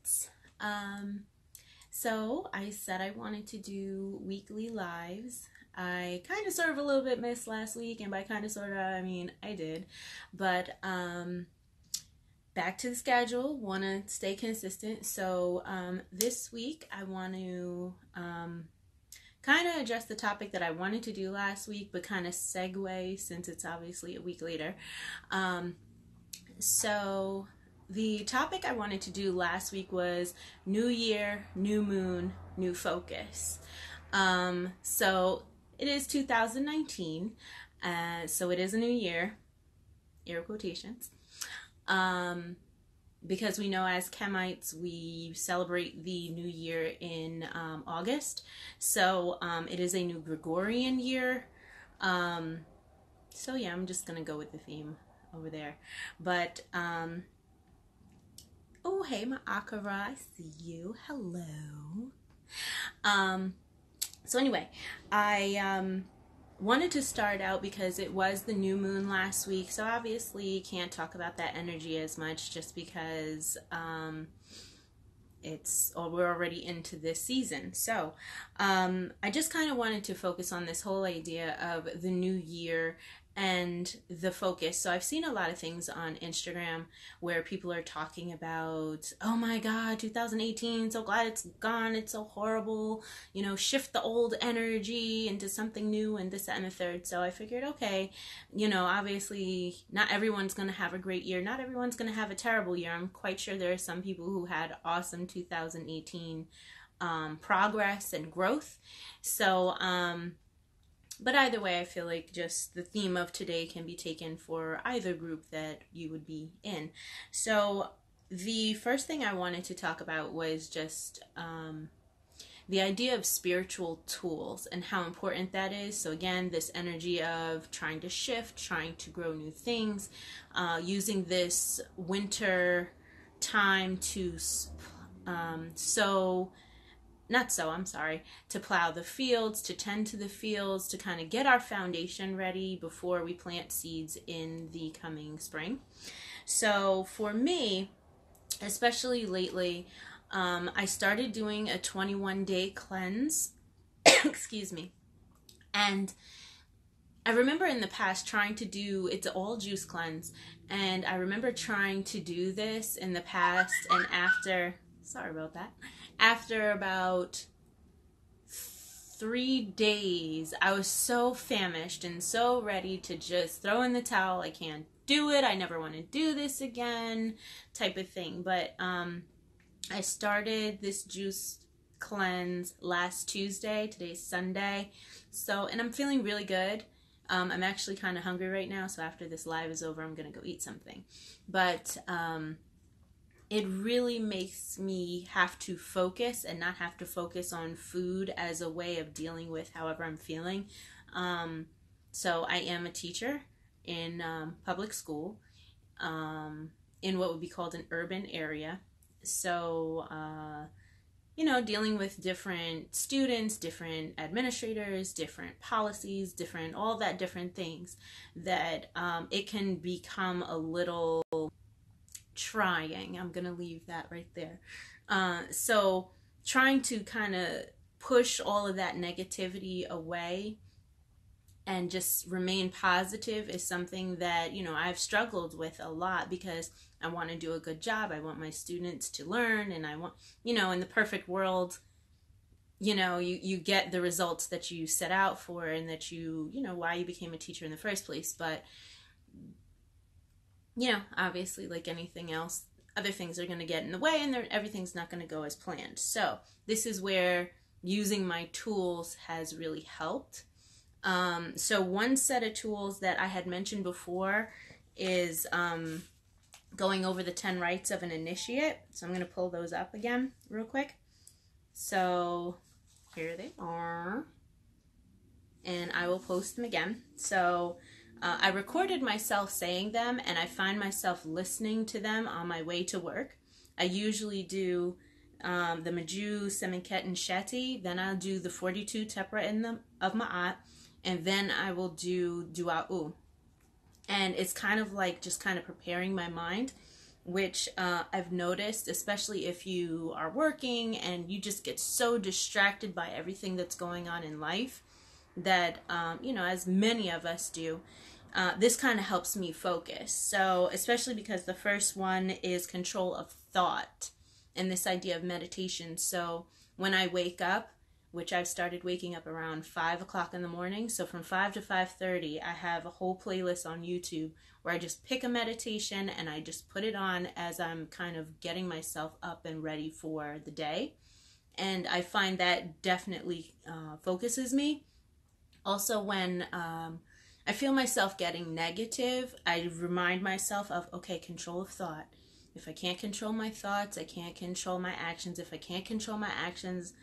thoughts. So I said I wanted to do weekly lives. I kind of sort of a little bit missed last week, and by kind of sort of, I mean I did. But back to the schedule, want to stay consistent. So this week I want to kind of address the topic that I wanted to do last week, but kind of segue since it's obviously a week later. So the topic I wanted to do last week was New Year, New Moon, New Focus. So it is 2019, so it is a new year, air quotations, because we know as Chemites we celebrate the new year in August, so it is a new Gregorian year. So yeah, I'm just gonna go with the theme over there. But oh hey, my Akara, I see you. Hello. So anyway, I wanted to start out because it was the new moon last week, so obviously can't talk about that energy as much just because we're already into this season. So I just kind of wanted to focus on this whole idea of the new year and the focus. So I've seen a lot of things on Instagram where people are talking about, oh my God, 2018, so glad it's gone, it's so horrible, you know, shift the old energy into something new and this, that, and the third. So I figured, okay, you know, obviously not everyone's going to have a great year. Not everyone's going to have a terrible year. I'm quite sure there are some people who had awesome 2018 progress and growth. So, but either way, I feel like just the theme of today can be taken for either group that you would be in. So the first thing I wanted to talk about was just the idea of spiritual tools and how important that is. So again, this energy of trying to shift, trying to grow new things, using this winter time to to plow the fields, to tend to the fields, to kind of get our foundation ready before we plant seeds in the coming spring. So for me, especially lately, I started doing a 21-day cleanse, excuse me, and I remember in the past trying to do, it's an all juice cleanse, and I remember trying to do this in the past, and after about 3 days, I was so famished and so ready to just throw in the towel. I can't do it. I never want to do this again, type of thing. But I started this juice cleanse last Tuesday. Today's Sunday. So, and I'm feeling really good. I'm actually kind of hungry right now. So after this live is over, I'm going to go eat something. But it really makes me have to focus and not have to focus on food as a way of dealing with however I'm feeling. So I am a teacher in public school in what would be called an urban area. So, you know, dealing with different students, different administrators, different policies, all that different things that it can become a little trying. I'm gonna leave that right there. So trying to kind of push all of that negativity away and just remain positive is something that, you know, I've struggled with a lot because I want to do a good job. I want my students to learn, and I want, you know, in the perfect world, you know, you get the results that you set out for and that you know, why you became a teacher in the first place. But you know, obviously, like anything else, other things are going to get in the way, and everything's not going to go as planned. So this is where using my tools has really helped. So one set of tools that I had mentioned before is going over the 10 rites of an initiate. So I'm going to pull those up again real quick. So here they are, and I will post them again. So I recorded myself saying them, and I find myself listening to them on my way to work. I usually do the Maju, Seminket, and Sheti. Then I'll do the 42 Tepra of Ma'at, and then I will do Dua'u. And it's kind of like just kind of preparing my mind which I've noticed, especially if you are working and you just get so distracted by everything that's going on in life that, as many of us do, this kind of helps me focus. So, especially because the first one is control of thought and this idea of meditation. So, when I wake up, which I've started waking up around 5 o'clock in the morning. So from 5 to 5:30, I have a whole playlist on YouTube where I just pick a meditation and I just put it on as I'm kind of getting myself up and ready for the day. And I find that definitely focuses me. Also, when I feel myself getting negative, I remind myself of, okay, control of thought. If I can't control my thoughts, I can't control my actions. If I can't control my actions,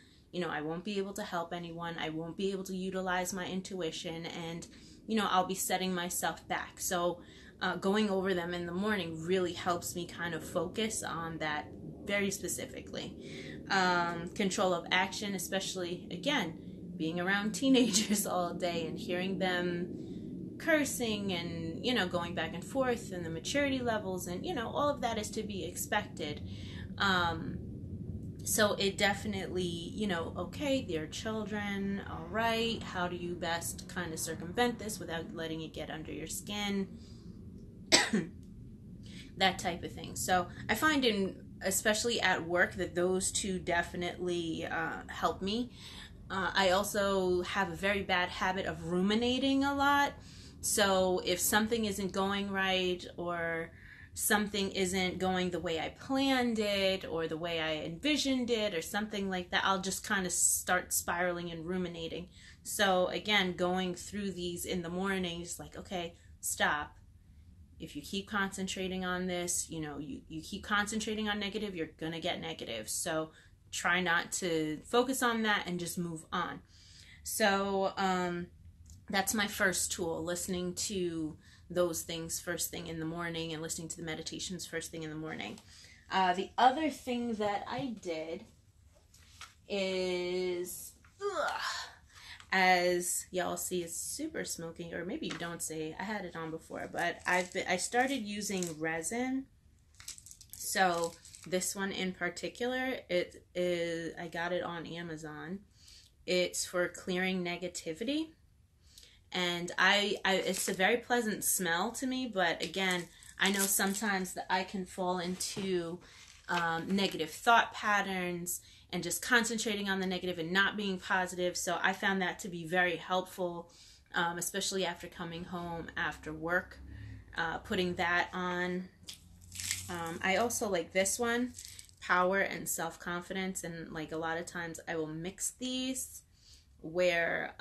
I won't be able to help anyone. I won't be able to utilize my intuition, and, I'll be setting myself back. So going over them in the morning really helps me kind of focus on that very specifically. Control of action, especially, again, being around teenagers all day and hearing them cursing and, going back and forth, and the maturity levels, and, all of that is to be expected. So it definitely, okay, they're children, all right, how do you best kind of circumvent this without letting it get under your skin? That type of thing. So I find especially at work, that those two definitely help me. I also have a very bad habit of ruminating a lot. So if something isn't going right, or something isn't going the way I planned it or the way I envisioned it or something like that, I'll just kind of start spiraling and ruminating. So again, going through these in the morning, just like, okay, stop. If you keep concentrating on this, you keep concentrating on negative, you're going to get negative. So try not to focus on that and just move on. So that's my first tool, listening to those things first thing in the morning and listening to the meditations first thing in the morning. The other thing that I did is, as y'all see, it's super smoking, or maybe you don't see, I had it on before, but I started using resin. So this one in particular, I got it on Amazon. It's for clearing negativity. And it's a very pleasant smell to me, but again, I know sometimes that I can fall into negative thought patterns and just concentrating on the negative and not being positive. So I found that to be very helpful, especially after coming home after work, putting that on. I also like this one, power and self-confidence, and like a lot of times I will mix these where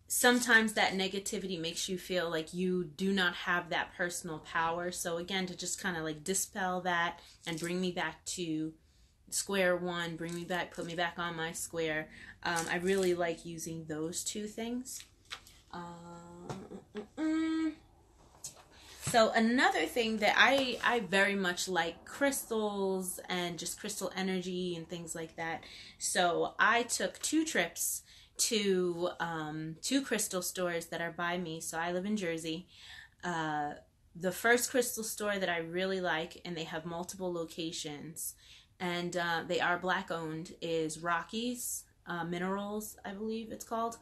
sometimes that negativity makes you feel like you do not have that personal power. So again, to just kind of like dispel that and bring me back to square one, bring me back, put me back on my square. I really like using those two things. So another thing that I very much like, crystals and just crystal energy and things like that. So I took 2 trips to 2 crystal stores that are by me. So I live in Jersey. The first crystal store that I really like, and they have multiple locations, and they are Black owned, is Rockies Minerals, I believe it's called.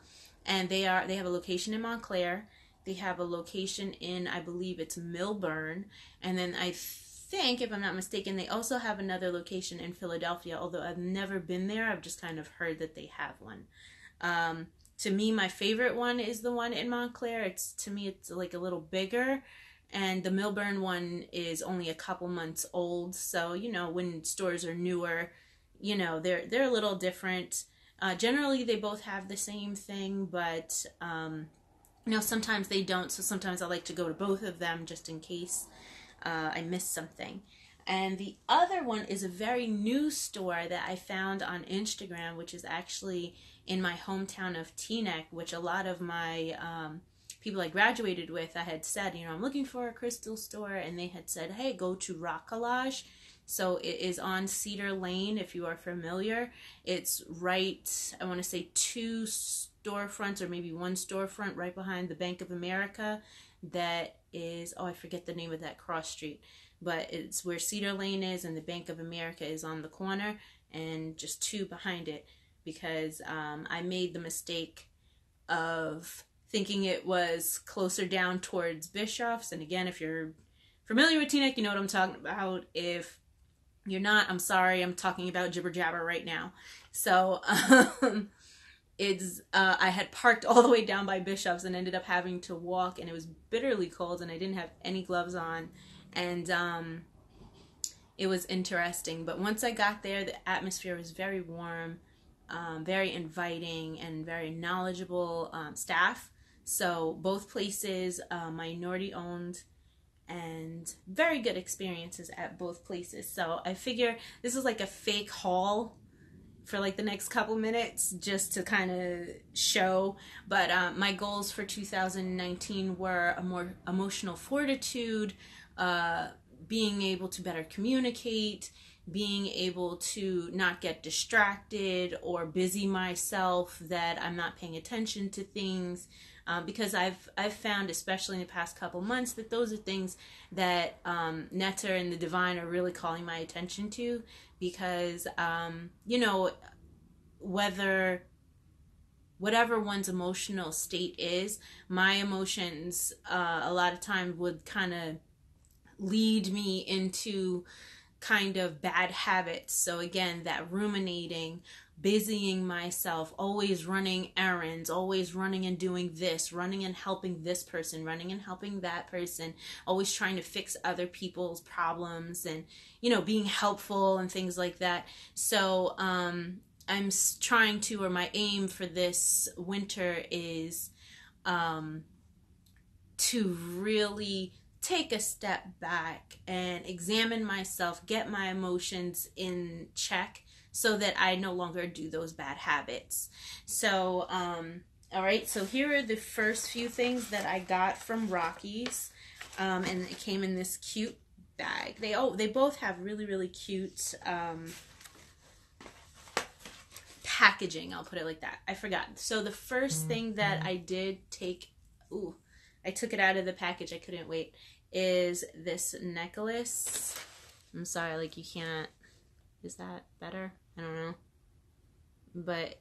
And they have a location in Montclair. They have a location in, I believe it's Millburn. And then I think, if I'm not mistaken, they also have another location in Philadelphia, although I've never been there. I've just kind of heard that they have one. To me, my favorite one is the one in Montclair. To me, it's like a little bigger. And the Millburn one is only a couple months old. So, when stores are newer, they're a little different. Generally, they both have the same thing, but sometimes they don't, so sometimes I like to go to both of them just in case I miss something. And the other one is a very new store that I found on Instagram, which is actually in my hometown of Teaneck, which a lot of my people I graduated with, I had said, I'm looking for a crystal store, and they had said, hey, go to Collage. So it is on Cedar Lane, if you are familiar. It's right, I want to say 2 storefronts, or maybe 1 storefront right behind the Bank of America. that is, oh, I forget the name of that cross street, but it's where Cedar Lane is and the Bank of America is on the corner, and just 2 behind it, because I made the mistake of thinking it was closer down towards Bishops. And again, if you're familiar with Teaneck, you know what I'm talking about. If you're not, I'm sorry, I'm talking about jibber jabber right now. So I had parked all the way down by Bishops and ended up having to walk, and it was bitterly cold and I didn't have any gloves on, and it was interesting. But once I got there, the atmosphere was very warm, very inviting, and very knowledgeable staff. So both places minority owned, and very good experiences at both places. So I figure this is like a fake haul for like the next couple minutes, just to kind of show. But my goals for 2019 were a more emotional fortitude, being able to better communicate, being able to not get distracted or busy myself, that I'm not paying attention to things, because I've found, especially in the past couple months, that those are things that Netta and the Divine are really calling my attention to, because you know, whatever one's emotional state is, my emotions a lot of times would kind of lead me into kind of bad habits. So again, that ruminating, busying myself, always running errands, always running and doing this, running and helping this person, running and helping that person, always trying to fix other people's problems, and, you know, being helpful and things like that. So I'm trying to, or my aim for this winter is to really take a step back and examine myself, get my emotions in check, so that I no longer do those bad habits. So, all right, so here are the first few things that I got from Rockies, and it came in this cute bag. They both have really, really cute packaging, I'll put it like that. I forgot. So the first thing that I did take, I took it out of the package, I couldn't wait, is this necklace. I'm sorry, like, you can't, is that better? I don't know. But,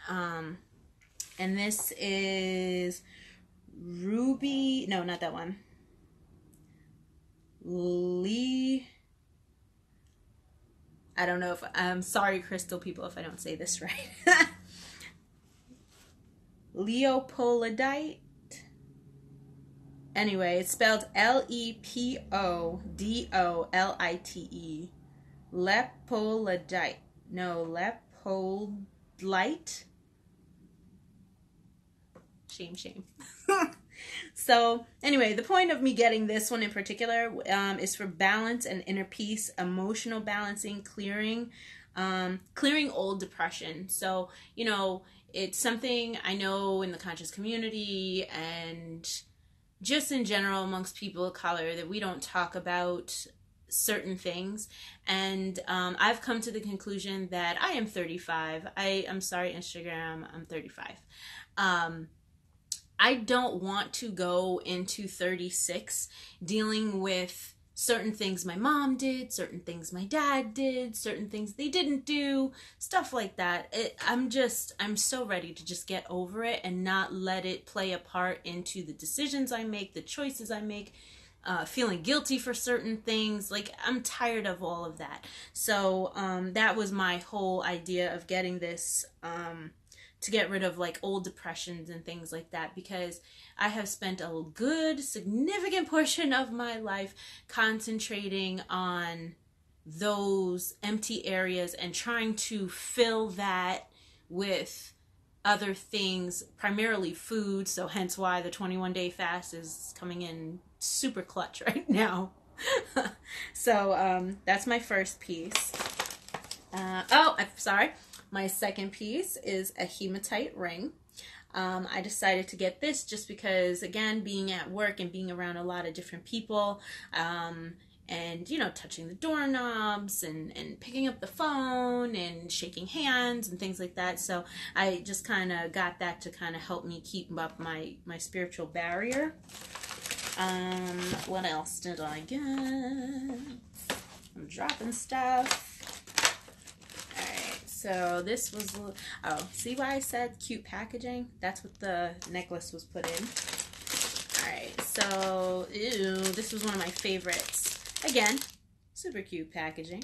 and this is Ruby, no, not that one. I don't know if, I'm sorry, crystal people, if I don't say this right. Leopoldite. Anyway, it's spelled Lepodolite. Lepoldite. No, Lepoldite. Shame. So, anyway, the point of me getting this one in particular is for balance and inner peace, emotional balancing, clearing old depression. So, you know, it's something I know in the conscious community and just in general amongst people of color that we don't talk about certain things. And I've come to the conclusion that I am 35. I'm sorry, Instagram, I'm 35. I don't want to go into 36 dealing with certain things my mom did, certain things my dad did, certain things they didn't do, stuff like that. I'm so ready to just get over it and not let it play a part into the decisions I make, the choices I make, feeling guilty for certain things. Like, I'm tired of all of that. So that was my whole idea of getting this, to get rid of like old depressions and things like that, because I have spent a good significant portion of my life concentrating on those empty areas and trying to fill that with other things, primarily food. So hence why the 21-day fast is coming in super clutch right now. So that's my first piece. I'm sorry. My second piece is a hematite ring. I decided to get this just because, again, being at work and being around a lot of different people, and, you know, touching the doorknobs and picking up the phone and shaking hands and things like that. So I just kind of got that to kind of help me keep up my spiritual barrier. What else did I get? I'm dropping stuff. Alright, so this was, oh, see why I said cute packaging? That's what the necklace was put in. Alright, so, ew, this was one of my favorites. Again, super cute packaging.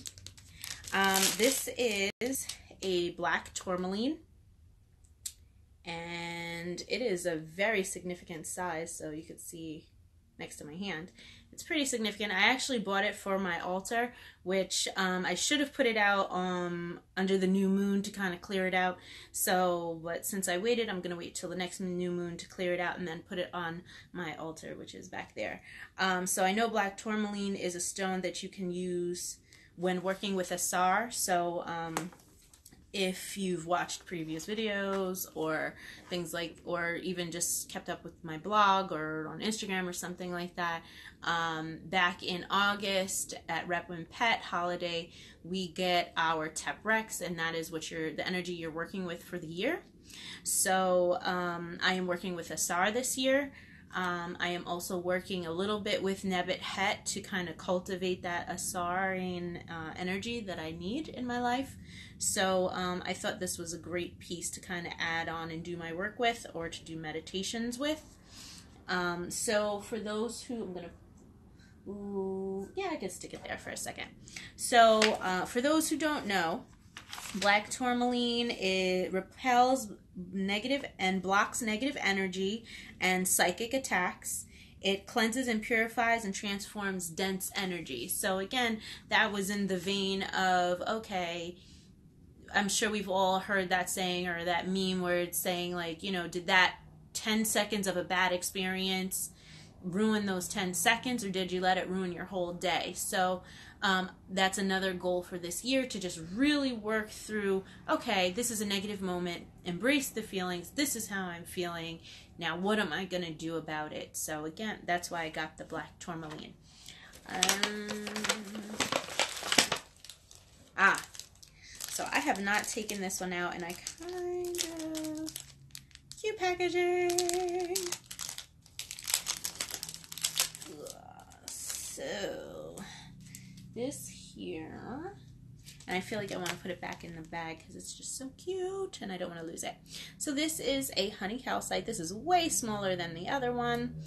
This is a black tourmaline, and it is a very significant size, so you could see next to my hand. It's pretty significant. I actually bought it for my altar, which I should have put it out under the new moon to kind of clear it out. So, but since I waited, I'm going to wait till the next new moon to clear it out and then put it on my altar, which is back there. So I know black tourmaline is a stone that you can use when working with a SAR. So if you've watched previous videos or things like, or even just kept up with my blog or on Instagram or something like that, back in August at Rep When Pet holiday, we get our Tep Rex, and that is what the energy you're working with for the year. So I am working with a SAR this year. I am also working a little bit with Nebet Het to kind of cultivate that Asarian energy that I need in my life. So I thought this was a great piece to kind of add on and do my work with, or to do meditations with. So for those who, I'm going to, yeah, I can stick it there for a second. So for those who don't know, black tourmaline, it repels negative and blocks negative energy and psychic attacks. It cleanses and purifies and transforms dense energy. So again, that was in the vein of, okay, I'm sure we've all heard that saying or that meme where it's saying, like, you know, did that 10 seconds of a bad experience ruin those 10 seconds, or did you let it ruin your whole day? So that's another goal for this year, to just really work through, okay, this is a negative moment, embrace the feelings, this is how I'm feeling, now what am I going to do about it? So again, that's why I got the black tourmaline. So I have not taken this one out, and I kind of, cute packaging. So this here, and I feel like I want to put it back in the bag because it's just so cute and I don't want to lose it. So this is a honey calcite. This is way smaller than the other one.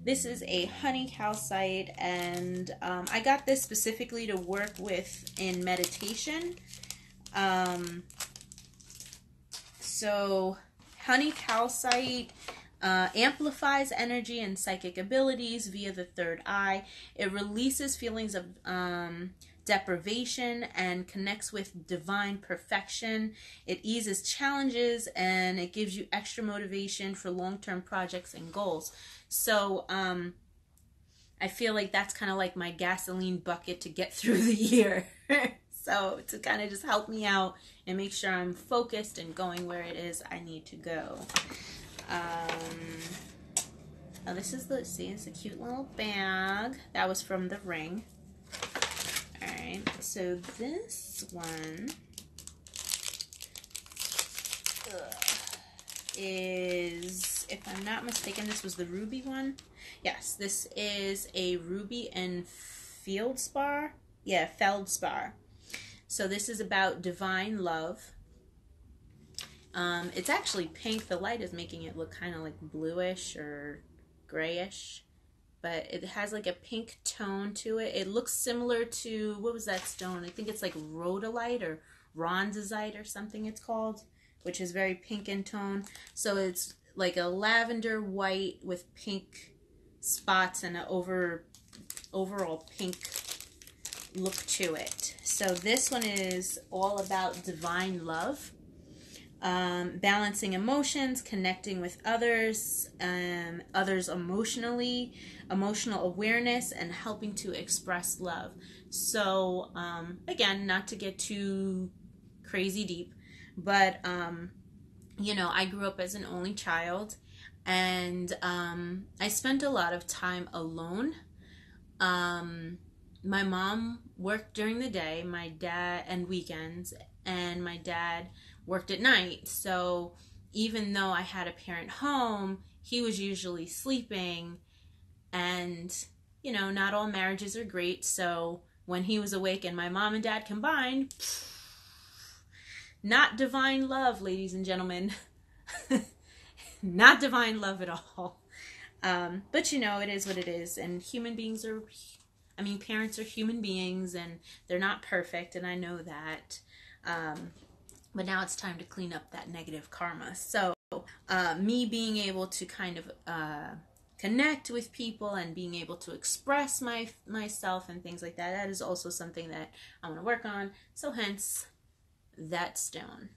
This is a honey calcite, and I got this specifically to work with in meditation. So honey calcite amplifies energy and psychic abilities via the third eye. It releases feelings of deprivation and connects with divine perfection. It eases challenges, and it gives you extra motivation for long-term projects and goals. So I feel like that's kind of like my gasoline bucket to get through the year. So to kind of just help me out and make sure I'm focused and going where it is I need to go. Oh, this is the, see, it's a cute little bag. That was from the ring. Alright, so this one is, if I'm not mistaken, this was the ruby one. Yes, this is a ruby and feldspar. Yeah, feldspar. So this is about divine love. It's actually pink. The light is making it look kind of like bluish or grayish, but it has like a pink tone to it. It looks similar to, what was that stone? I think it's like rhodolite or ronzazite or something it's called, which is very pink in tone. So it's like a lavender white with pink spots and an overall pink look to it. So this one is all about divine love. Balancing emotions, connecting with others, others emotionally, emotional awareness, and helping to express love. So, again, not to get too crazy deep, but, you know, I grew up as an only child, and I spent a lot of time alone. My mom worked during the day, my dad, and weekends, and my dad worked at night. So even though I had a parent home, he was usually sleeping, And, you know, not all marriages are great. So when he was awake and my mom and dad combined, not divine love, ladies and gentlemen. Not divine love at all. But, you know, it is what it is. And human beings are, I mean, parents are human beings and they're not perfect. And I know that. But now it's time to clean up that negative karma. So me being able to kind of connect with people and being able to express myself and things like that, that is also something that I want to work on. So hence that stone.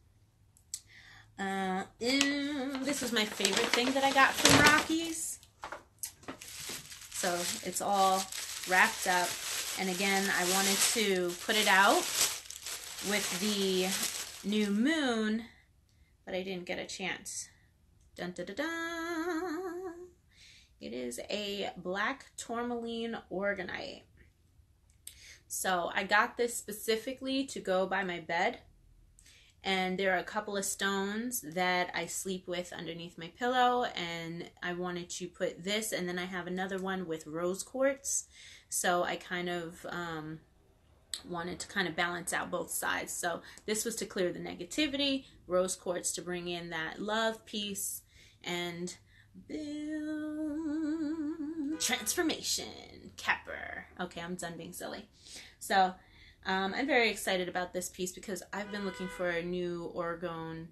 This is my favorite thing that I got from Rockies. So it's all wrapped up. And again, I wanted to put it out with the new moon, but I didn't get a chance. Dun, dun, dun, dun. It is a black tourmaline orgonite. So I got this specifically to go by my bed. And there are a couple of stones that I sleep with underneath my pillow. And I wanted to put this, and then I have another one with rose quartz. So I kind of wanted to kind of balance out both sides. So this was to clear the negativity, rose quartz to bring in that love, peace, and boom, transformation, capper. Okay, I'm done being silly. So I'm very excited about this piece because I've been looking for a new orgone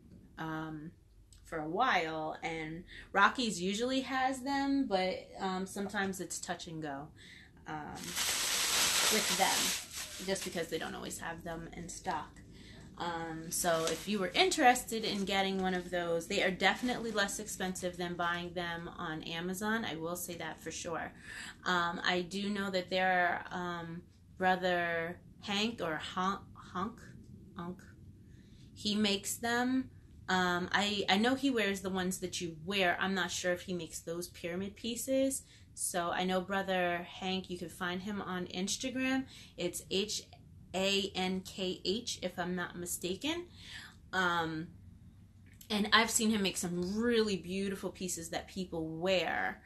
for a while, and Rockies usually has them, but sometimes it's touch and go with them, just because they don't always have them in stock. So if you were interested in getting one of those, they are definitely less expensive than buying them on Amazon. I will say that for sure. I do know that their brother Hank or Hunk, he makes them. I know he wears the ones that you wear. I'm not sure if he makes those pyramid pieces. So I know brother Hank, you can find him on Instagram. It's Hankh, if I'm not mistaken. And I've seen him make some really beautiful pieces that people wear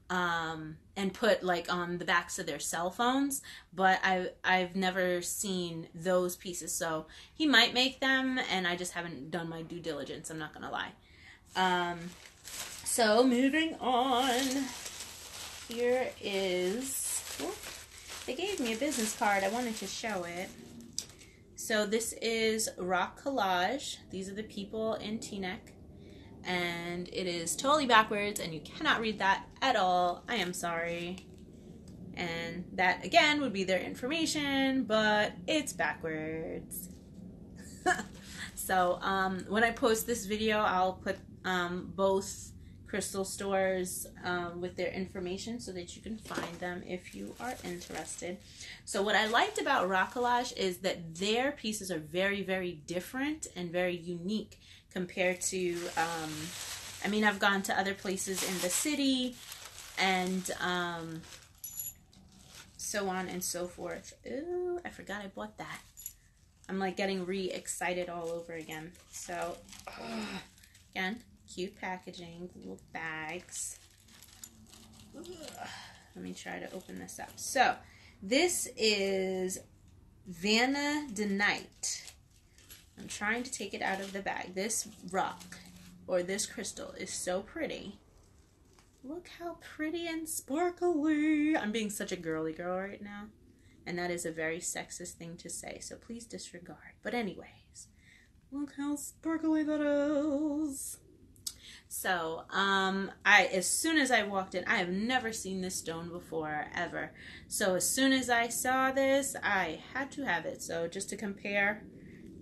and put like on the backs of their cell phones, but I've never seen those pieces. So he might make them, and I just haven't done my due diligence, I'm not gonna lie. So moving on, here is, they gave me a business card. I wanted to show it. So this is Rock Collage. These are the people in Teaneck. And it is totally backwards, and you cannot read that at all. I am sorry. And that, again, would be their information, but it's backwards. So when I post this video, I'll put both crystal stores with their information so that you can find them if you are interested. So what I liked about Rock Collage is that their pieces are very, very different and very unique compared to, I mean, I've gone to other places in the city and so on and so forth. Ooh, I forgot I bought that. I'm like getting re-excited all over again. So, again, cute packaging, little bags. Let me try to open this up. So, this is vanadinite. I'm trying to take it out of the bag. This rock, or this crystal, is so pretty. Look how pretty and sparkly. I'm being such a girly girl right now. And that is a very sexist thing to say, so please disregard. But anyways, look how sparkly that is. So, as soon as I walked in, I have never seen this stone before, ever. So as soon as I saw this, I had to have it. So just to compare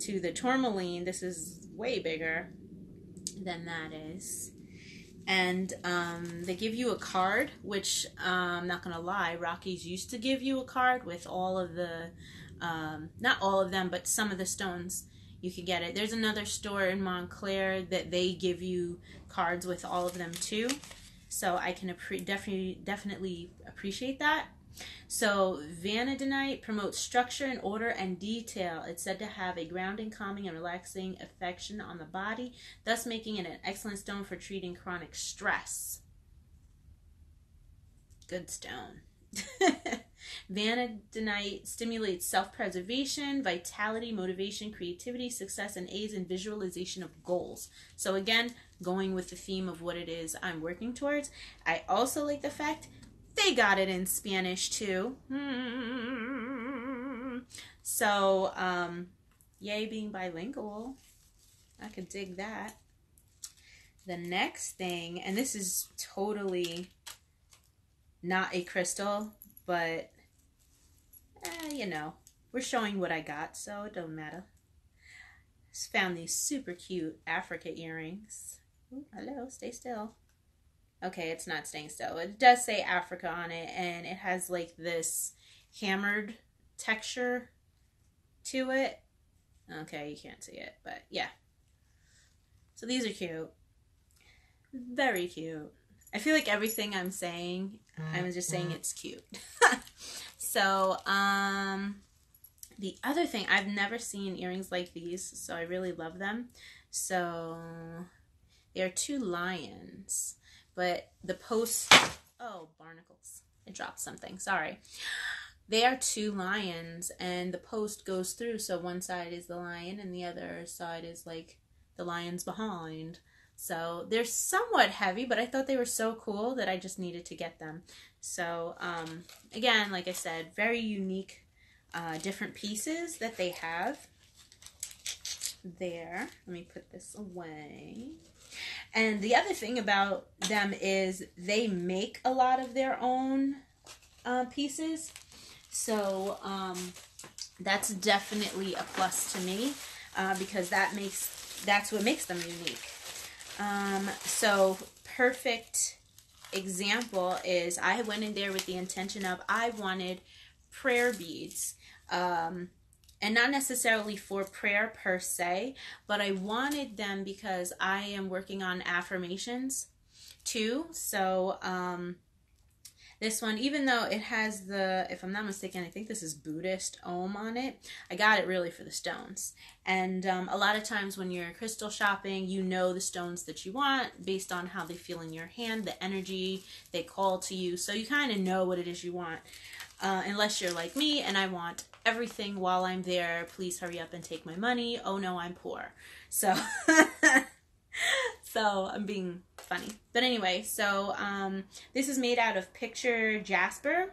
to the tourmaline, this is way bigger than that is. And they give you a card, which I'm not gonna lie, Rockies used to give you a card with all of the not all of them, but some of the stones. You could get it. There's another store in Montclair that they give you cards with all of them too, so I can definitely appreciate that. So vanadinite promotes structure and order and detail. It's said to have a grounding, calming, and relaxing effect on the body, thus making it an excellent stone for treating chronic stress. Good stone. Vanadinite stimulates self-preservation, vitality, motivation, creativity, success, and aids in visualization of goals. So again, going with the theme of what it is I'm working towards. I also like the fact they got it in Spanish too. So, yay being bilingual. I could dig that. The next thing, and this is totally not a crystal, but you know, we're showing what I got, so it don't matter. Just found these super cute Africa earrings. Ooh, hello, stay still. Okay, it's not staying still. It does say Africa on it, and it has like this hammered texture to it. Okay, you can't see it, but yeah. So these are cute. Very cute. I feel like everything I'm saying, I'm just saying it's cute. So, the other thing, I've never seen earrings like these, so I really love them. So, they are 2 lions, but the post, oh, barnacles. I dropped something, sorry. They are 2 lions, and the post goes through, so one side is the lion, and the other side is like the lion's behind. So they're somewhat heavy, but I thought they were so cool that I just needed to get them. So again, like I said, very unique, different pieces that they have there. Let me put this away. And the other thing about them is they make a lot of their own pieces. So that's definitely a plus to me because that's what makes them unique. So perfect example is I went in there with the intention of I wanted prayer beads, and not necessarily for prayer per se, but I wanted them because I am working on affirmations too. So, this one, even though it has the, if I'm not mistaken, I think this is Buddhist Om on it. I got it really for the stones. And a lot of times when you're crystal shopping, you know the stones that you want based on how they feel in your hand, the energy they call to you. So you kind of know what it is you want. Unless you're like me and I want everything while I'm there. Please hurry up and take my money. Oh no, I'm poor. So... So I'm being funny. But anyway, so this is made out of picture jasper.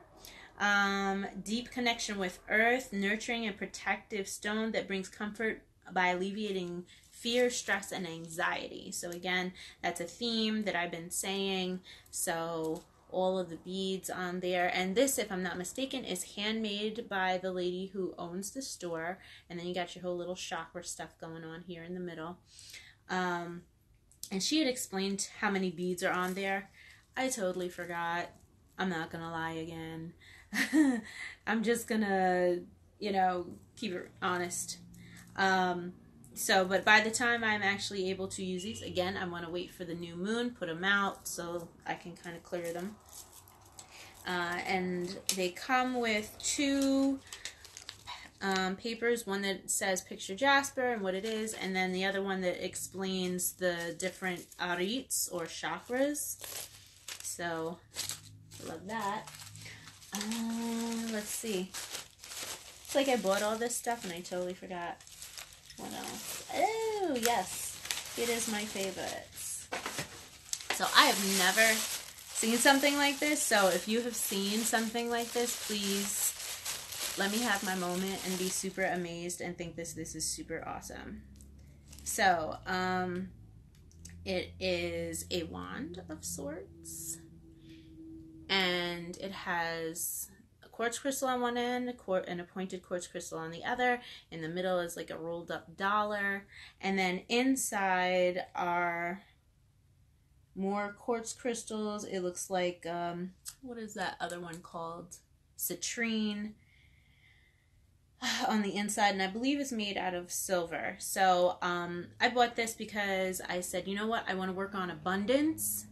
Deep connection with earth, nurturing and protective stone that brings comfort by alleviating fear, stress, and anxiety. So again, that's a theme that I've been saying. So all of the beads on there. And this, if I'm not mistaken, is handmade by the lady who owns the store. And then you got your whole little chakra stuff going on here in the middle. And she had explained how many beads are on there. I totally forgot. I'm not going to lie again. I'm just going to, you know, keep it honest. But by the time I'm actually able to use these, again, I want to wait for the new moon, put them out so I can kind of clear them. And they come with 2... papers, one that says picture jasper and what it is, and then the other one that explains the different arits or chakras. So I love that. Let's see. It's like I bought all this stuff and I totally forgot. What else? Oh yes, it is my favorites. So I have never seen something like this, so if you have seen something like this, please let me have my moment and be super amazed and think this is super awesome. So, it is a wand of sorts. And it has a quartz crystal on one end, an pointed quartz crystal on the other. In the middle is like a rolled up dollar. And then inside are more quartz crystals. It looks like, what is that other one called? Citrine. On the inside, and I believe it's made out of silver. So I bought this because I said, you know what, I want to work on abundance.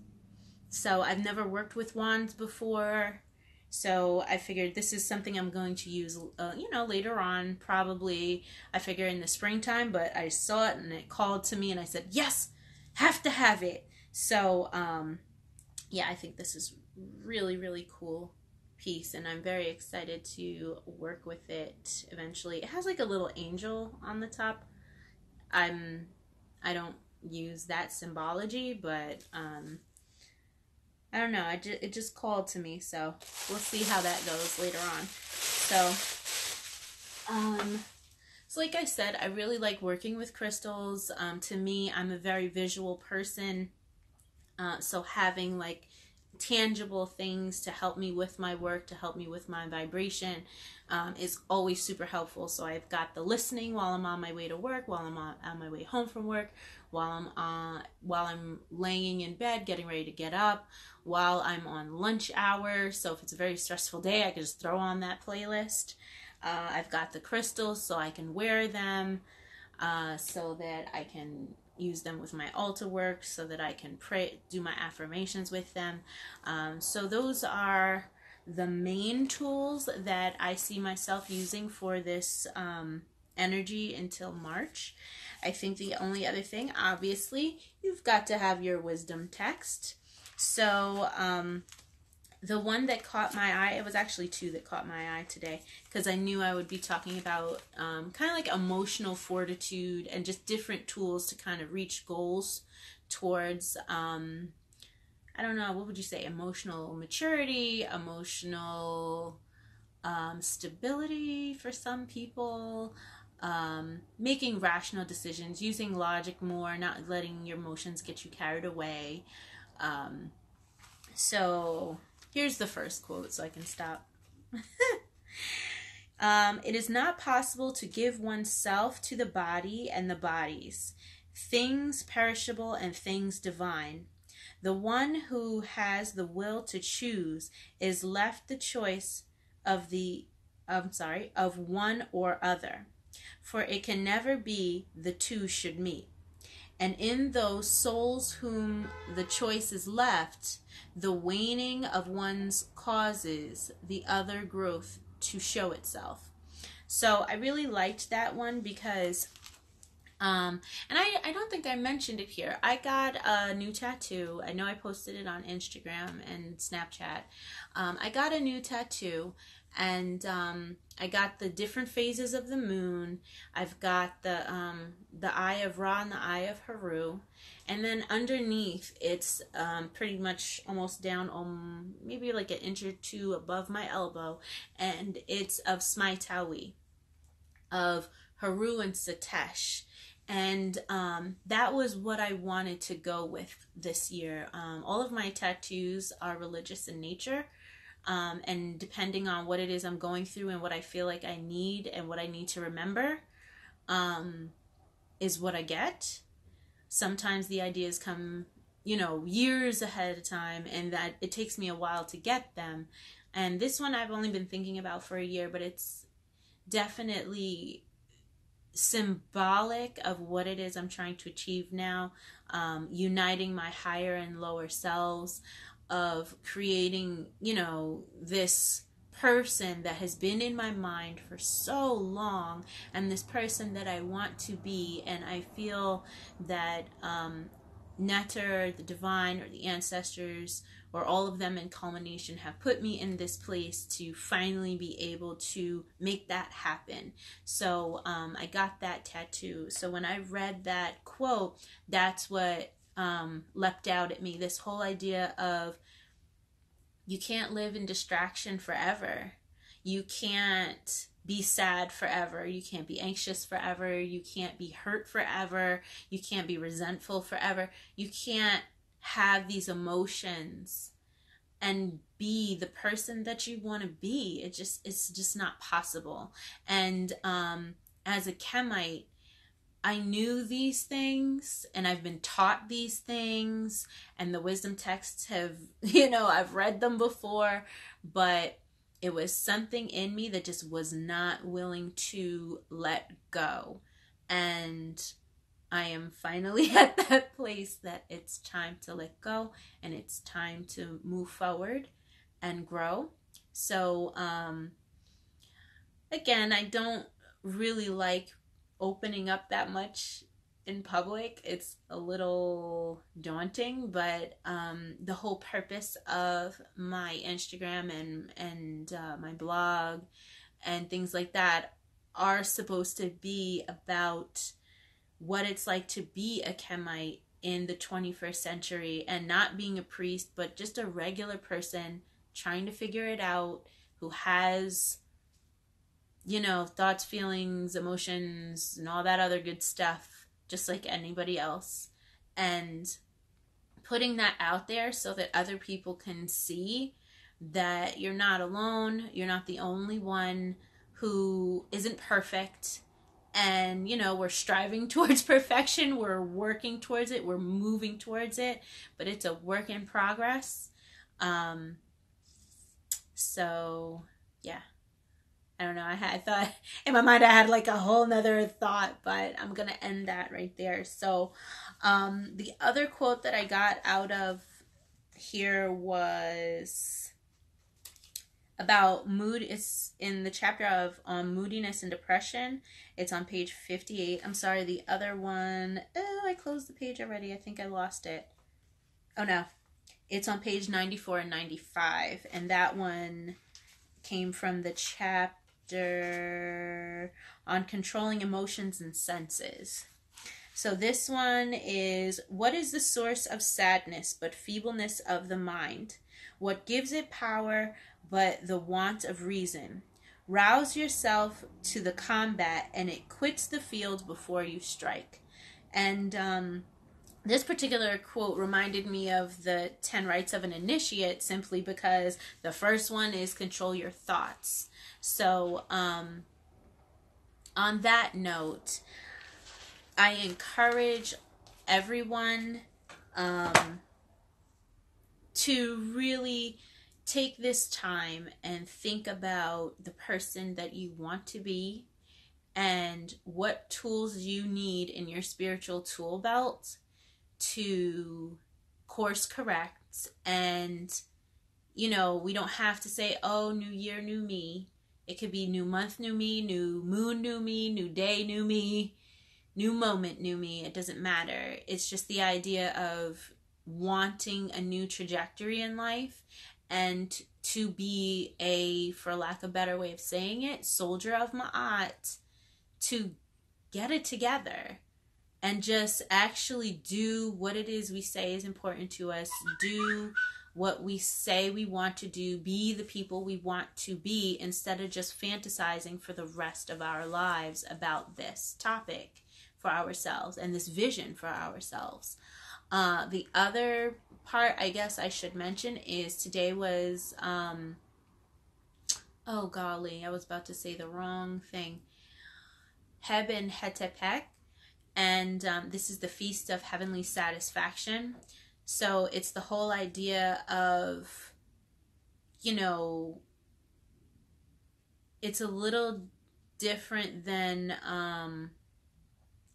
So I've never worked with wands before, so I figured this is something I'm going to use you know, later on, probably I figure in the springtime, but I saw it and it called to me and I said, yes, have to have it. So yeah, I think this is really, really cool piece, and I'm very excited to work with it eventually. It has like a little angel on the top. I don't use that symbology, but I don't know. It just called to me, so we'll see how that goes later on. So like I said, I really like working with crystals. To me, I'm a very visual person, so having like tangible things to help me with my work, to help me with my vibration, is always super helpful. So I've got the listening while I'm on my way to work, while I'm on my way home from work, while I'm laying in bed getting ready to get up, while I'm on lunch hour. So if it's a very stressful day, I can just throw on that playlist. I've got the crystals so I can wear them, so that I can use them with my altar work, so that I can pray, do my affirmations with them. So those are the main tools that I see myself using for this energy until March. I think the only other thing, obviously, you've got to have your wisdom text. So the one that caught my eye, it was actually two that caught my eye today, because I knew I would be talking about kind of like emotional fortitude and just different tools to kind of reach goals towards, I don't know, what would you say, emotional maturity, emotional stability for some people, making rational decisions, using logic more, not letting your emotions get you carried away. So here's the first quote so I can stop. It is not possible to give oneself to the body and the bodies, things perishable and things divine. The one who has the will to choose is left the choice of of one or other, for it can never be the two should meet. And in those souls whom the choice is left, the waning of one's causes the other growth to show itself. So I really liked that one because, and I don't think I mentioned it here. I got a new tattoo. I know I posted it on Instagram and Snapchat. I got a new tattoo, and I got the different phases of the moon. I've got the eye of Ra and the eye of Haru, and then underneath it's pretty much almost down, maybe like an inch or two above my elbow, and it's of Smaitawi, of Haru and Satesh. And that was what I wanted to go with this year. All of my tattoos are religious in nature. And depending on what it is I'm going through and what I feel like I need and what I need to remember, is what I get. Sometimes the ideas come, years ahead of time, and that it takes me a while to get them. And this one I've only been thinking about for a year, but it's definitely symbolic of what it is I'm trying to achieve now, uniting my higher and lower selves, of creating, this person that has been in my mind for so long, and this person that I want to be. And I feel that Netter, the divine, or the ancestors, or all of them in culmination, have put me in this place to finally be able to make that happen. So I got that tattoo. So when I read that quote, that's what leapt out at me. This whole idea of, you can't live in distraction forever. You can't be sad forever. You can't be anxious forever. You can't be hurt forever. You can't be resentful forever. You can't have these emotions and be the person that you want to be. It's just not possible. And as a Chemite, I knew these things, and I've been taught these things, and the wisdom texts have, I've read them before, but it was something in me that just was not willing to let go. And I am finally at that place that it's time to let go, and it's time to move forward and grow. So, again, I don't really like opening up that much in public, it's a little daunting, but the whole purpose of my Instagram and my blog and things like that are supposed to be about what it's like to be a Chemite in the 21st century, and not being a priest, but just a regular person trying to figure it out, who has, you know, thoughts, feelings, emotions, and all that other good stuff, just like anybody else. And putting that out there so that other people can see that you're not alone, you're not the only one who isn't perfect. And, you know, we're striving towards perfection, we're working towards it, we're moving towards it, but it's a work in progress. So, yeah. I don't know, I thought, in my mind I had like a whole nother thought, but I'm going to end that right there. So, the other quote that I got out of here was about mood. Is in the chapter of moodiness and depression. It's on page 58. I'm sorry, the other one, oh, I closed the page already. I think I lost it. Oh no, it's on page 94 and 95, and that one came from the chapter on controlling emotions and senses. So this one is, what is the source of sadness but feebleness of the mind? What gives it power but the want of reason? Rouse yourself to the combat, and it quits the field before you strike. And this particular quote reminded me of the 10 rights of an initiate, simply because the first one is control your thoughts. So on that note, I encourage everyone to really take this time and think about the person that you want to be and what tools you need in your spiritual tool belt to course correct. And, you know, we don't have to say, oh, new year, new me. It could be new month, new me, new moon, new me, new day, new me, new moment, new me. It doesn't matter. It's just the idea of wanting a new trajectory in life, and to be a, for lack of a better way of saying it, soldier of Ma'at, to get it together and just actually do what it is we say is important to us, do what we say we want to do, be the people we want to be, instead of just fantasizing for the rest of our lives about this topic for ourselves and this vision for ourselves. The other part I guess I should mention is today was, oh golly, I was about to say the wrong thing, Heb and Hetepek, and this is the Feast of Heavenly Satisfaction. So it's the whole idea of, you know, it's a little different than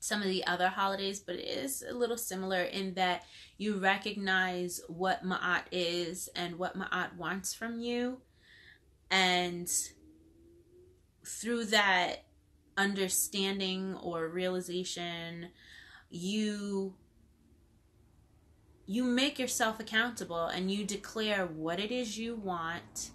some of the other holidays, but it is a little similar in that you recognize what Ma'at is and what Ma'at wants from you, and through that understanding or realization, you make yourself accountable, and you declare what it is you want,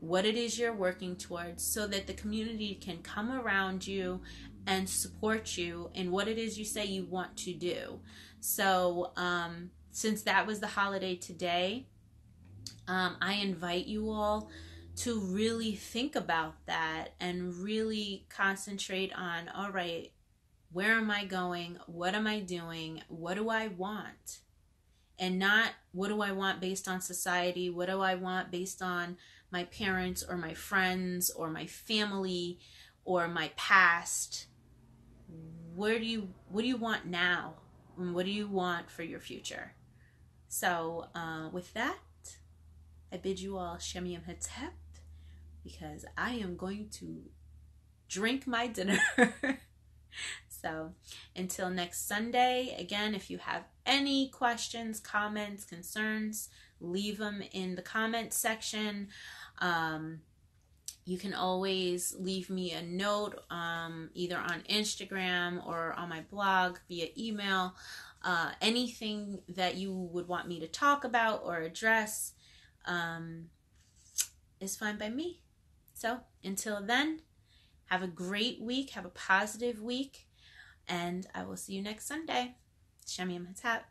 what it is you're working towards, so that the community can come around you and support you in what it is you say you want to do. So since that was the holiday today, I invite you all to really think about that and really concentrate on, all right, where am I going? What am I doing? What do I want? And not what do I want based on society? What do I want based on my parents or my friends or my family or my past? What do you want now? And what do you want for your future? So with that, I bid you all Shemiyam Hetep, because I am going to drink my dinner. So until next Sunday, again, if you have any questions, comments, concerns, leave them in the comment section. You can always leave me a note, either on Instagram or on my blog via email. Anything that you would want me to talk about or address is fine by me. So until then, have a great week. Have a positive week. And I will see you next Sunday. Shami Matat.